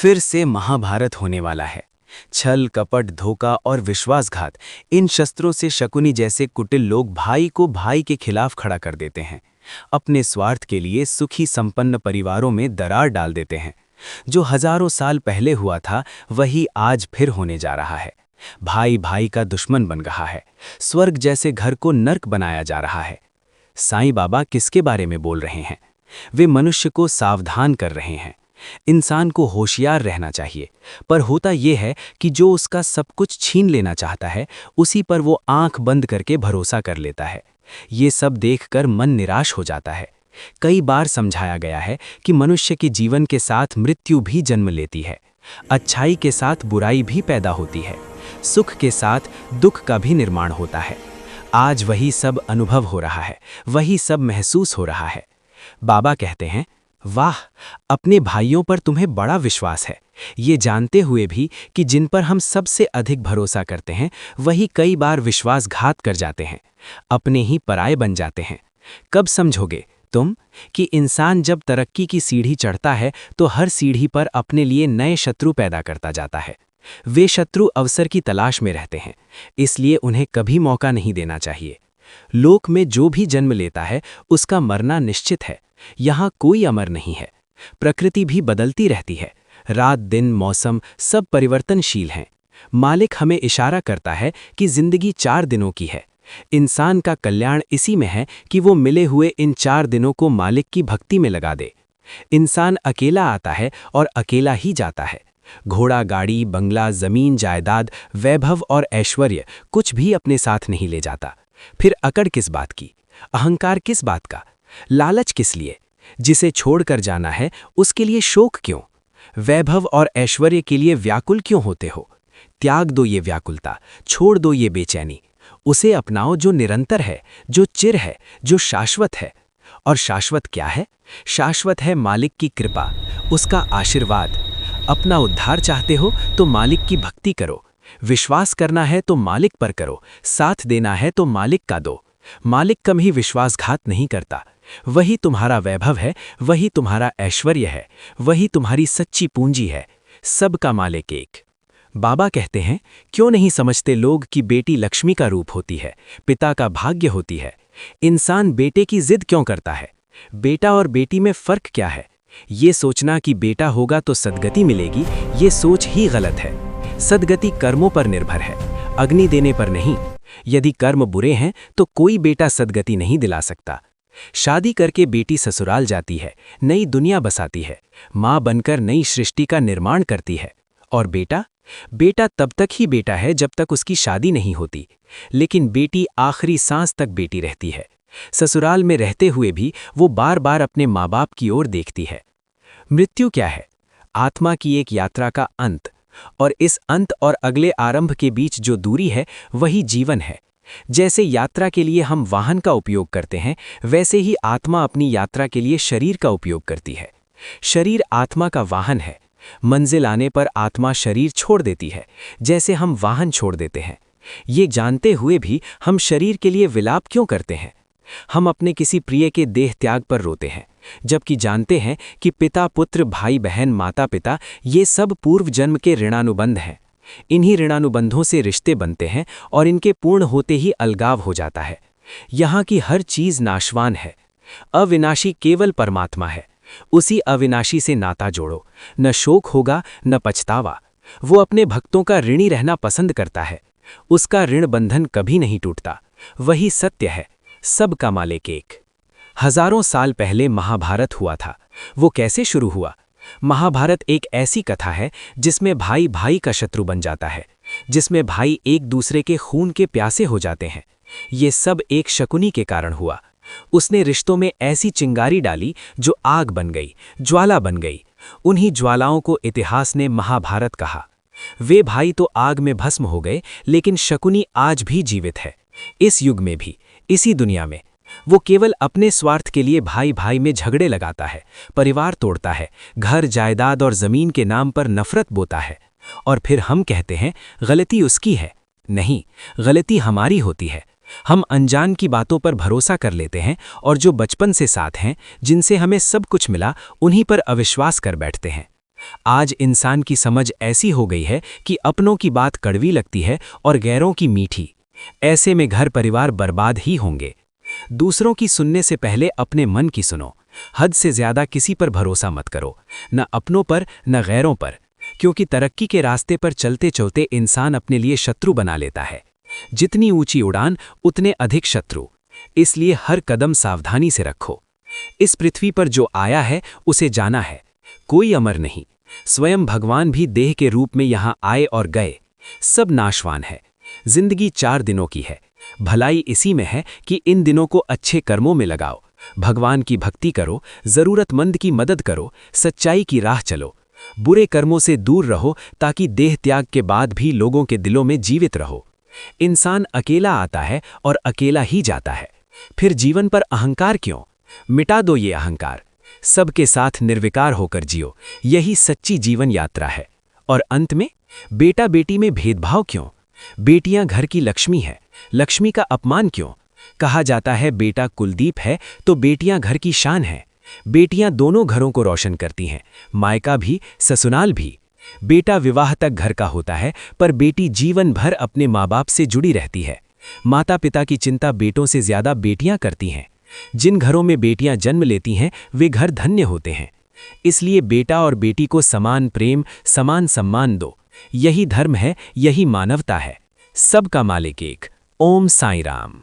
फिर से महाभारत होने वाला है। छल, कपट, धोखा और विश्वासघात, इन शस्त्रों से शकुनी जैसे कुटिल लोग भाई को भाई के खिलाफ खड़ा कर देते हैं। अपने स्वार्थ के लिए सुखी संपन्न परिवारों में दरार डाल देते हैं। जो हजारों साल पहले हुआ था वही आज फिर होने जा रहा है। भाई भाई का दुश्मन बन रहा है। स्वर्ग जैसे घर को नर्क बनाया जा रहा है। साईं बाबा किसके बारे में बोल रहे हैं? वे मनुष्य को सावधान कर रहे हैं। इंसान को होशियार रहना चाहिए, पर होता यह है कि जो उसका सब कुछ छीन लेना चाहता है उसी पर वो आंख बंद करके भरोसा कर लेता है। ये सब देखकर मन निराश हो जाता है। कई बार समझाया गया है कि मनुष्य के जीवन के साथ मृत्यु भी जन्म लेती है, अच्छाई के साथ बुराई भी पैदा होती है, सुख के साथ दुख का भी निर्माण होता है। आज वही सब अनुभव हो रहा है, वही सब महसूस हो रहा है। बाबा कहते हैं, वाह, अपने भाइयों पर तुम्हें बड़ा विश्वास है, ये जानते हुए भी कि जिन पर हम सबसे अधिक भरोसा करते हैं वही कई बार विश्वासघात कर जाते हैं, अपने ही पराये बन जाते हैं। कब समझोगे तुम कि इंसान जब तरक्की की सीढ़ी चढ़ता है तो हर सीढ़ी पर अपने लिए नए शत्रु पैदा करता जाता है। वे शत्रु अवसर की तलाश में रहते हैं, इसलिए उन्हें कभी मौका नहीं देना चाहिए। लोक में जो भी जन्म लेता है उसका मरना निश्चित है। यहाँ कोई अमर नहीं है। प्रकृति भी बदलती रहती है। रात दिन मौसम सब परिवर्तनशील हैं। मालिक हमें इशारा करता है कि जिंदगी 4 दिनों की है। इंसान का कल्याण इसी में है कि वो मिले हुए इन 4 दिनों को मालिक की भक्ति में लगा दे। इंसान अकेला आता है और अकेला ही जाता है। घोड़ा, गाड़ी, बंगला, जमीन, जायदाद, वैभव और ऐश्वर्य कुछ भी अपने साथ नहीं ले जाता। फिर अकड़ किस बात की? अहंकार किस बात का? लालच किस लिए? जिसे छोड़कर जाना है उसके लिए शोक क्यों? वैभव और ऐश्वर्य के लिए व्याकुल क्यों होते हो? त्याग दो ये व्याकुलता, छोड़ दो ये बेचैनी। उसे अपनाओ जो निरंतर है, जो चिर है, जो शाश्वत है। और शाश्वत क्या है? शाश्वत है मालिक की कृपा, उसका आशीर्वाद। अपना उद्धार चाहते हो तो मालिक की भक्ति करो। विश्वास करना है तो मालिक पर करो, साथ देना है तो मालिक का दो। मालिक कभी विश्वासघात नहीं करता। वही तुम्हारा वैभव है, वही तुम्हारा ऐश्वर्य है, वही तुम्हारी सच्ची पूंजी है। सबका मालिक एक। बाबा कहते हैं, क्यों नहीं समझते लोग कि बेटी लक्ष्मी का रूप होती है, पिता का भाग्य होती है। इंसान बेटे की जिद क्यों करता है? बेटा और बेटी में फर्क क्या है? ये सोचना कि बेटा होगा तो सद्गति मिलेगी, ये सोच ही गलत है। सद्गति कर्मों पर निर्भर है, अग्नि देने पर नहीं। यदि कर्म बुरे हैं तो कोई बेटा सद्गति नहीं दिला सकता। शादी करके बेटी ससुराल जाती है, नई दुनिया बसाती है, माँ बनकर नई सृष्टि का निर्माण करती है। और बेटा तब तक ही बेटा है जब तक उसकी शादी नहीं होती। लेकिन बेटी आखिरी सांस तक बेटी रहती है। ससुराल में रहते हुए भी वो बार बार अपने माँ बाप की ओर देखती है। मृत्यु क्या है? आत्मा की एक यात्रा का अंत, और इस अंत और अगले आरंभ के बीच जो दूरी है वही जीवन है। जैसे यात्रा के लिए हम वाहन का उपयोग करते हैं, वैसे ही आत्मा अपनी यात्रा के लिए शरीर का उपयोग करती है। शरीर आत्मा का वाहन है। मंजिल आने पर आत्मा शरीर छोड़ देती है, जैसे हम वाहन छोड़ देते हैं। ये जानते हुए भी हम शरीर के लिए विलाप क्यों करते हैं? हम अपने किसी प्रिय के देह त्याग पर रोते हैं, जबकि जानते हैं कि पिता पुत्र, भाई बहन, माता पिता ये सब पूर्व जन्म के ऋणानुबंध हैं। इन्हीं ऋणानुबंधों से रिश्ते बनते हैं और इनके पूर्ण होते ही अलगाव हो जाता है। यहाँ की हर चीज नाशवान है। अविनाशी केवल परमात्मा है। उसी अविनाशी से नाता जोड़ो, न शोक होगा न पछतावा। वो अपने भक्तों का ऋणी रहना पसंद करता है। उसका ऋण बंधन कभी नहीं टूटता। वही सत्य है, सबका मालिक एक। हजारों साल पहले महाभारत हुआ था। वो कैसे शुरू हुआ? महाभारत एक ऐसी कथा है जिसमें भाई भाई का शत्रु बन जाता है, जिसमें भाई एक दूसरे के खून के प्यासे हो जाते हैं। ये सब एक शकुनी के कारण हुआ। उसने रिश्तों में ऐसी चिंगारी डाली जो आग बन गई, ज्वाला बन गई। उन्हीं ज्वालाओं को इतिहास ने महाभारत कहा। वे भाई तो आग में भस्म हो गए, लेकिन शकुनी आज भी जीवित है। इस युग में भी, इसी दुनिया में। वो केवल अपने स्वार्थ के लिए भाई भाई में झगड़े लगाता है, परिवार तोड़ता है, घर जायदाद और जमीन के नाम पर नफरत बोता है। और फिर हम कहते हैं गलती उसकी है। नहीं, गलती हमारी होती है। हम अनजान की बातों पर भरोसा कर लेते हैं और जो बचपन से साथ हैं, जिनसे हमें सब कुछ मिला, उन्हीं पर अविश्वास कर बैठते हैं। आज इंसान की समझ ऐसी हो गई है कि अपनों की बात कड़वी लगती है और गैरों की मीठी। ऐसे में घर परिवार बर्बाद ही होंगे। दूसरों की सुनने से पहले अपने मन की सुनो। हद से ज्यादा किसी पर भरोसा मत करो, न अपनों पर न गैरों पर, क्योंकि तरक्की के रास्ते पर चलते चलते इंसान अपने लिए शत्रु बना लेता है। जितनी ऊंची उड़ान उतने अधिक शत्रु, इसलिए हर कदम सावधानी से रखो। इस पृथ्वी पर जो आया है उसे जाना है, कोई अमर नहीं। स्वयं भगवान भी देह के रूप में यहाँ आए और गए, सब नाशवान है। जिंदगी 4 दिनों की है, भलाई इसी में है कि इन दिनों को अच्छे कर्मों में लगाओ। भगवान की भक्ति करो, जरूरतमंद की मदद करो, सच्चाई की राह चलो। बुरे कर्मों से दूर रहो ताकि देह त्याग के बाद भी लोगों के दिलों में जीवित रहो। इंसान अकेला आता है और अकेला ही जाता है, फिर जीवन पर अहंकार क्यों? मिटा दो ये अहंकार, सबके साथ निर्विकार होकर जियो, यही सच्ची जीवन यात्रा है। और अंत में, बेटा बेटी में भेदभाव क्यों? बेटियां घर की लक्ष्मी है, लक्ष्मी का अपमान क्यों? कहा जाता है बेटा कुलदीप है तो बेटियां घर की शान है। बेटियां दोनों घरों को रोशन करती हैं, मायका भी ससुराल भी। बेटा विवाह तक घर का होता है, पर बेटी जीवन भर अपने माँ बाप से जुड़ी रहती है। माता पिता की चिंता बेटों से ज्यादा बेटियां करती हैं। जिन घरों में बेटियां जन्म लेती हैं वे घर धन्य होते हैं। इसलिए बेटा और बेटी को समान प्रेम, समान सम्मान दो। यही धर्म है, यही मानवता है। सबका मालिक एक। ओम साईं राम।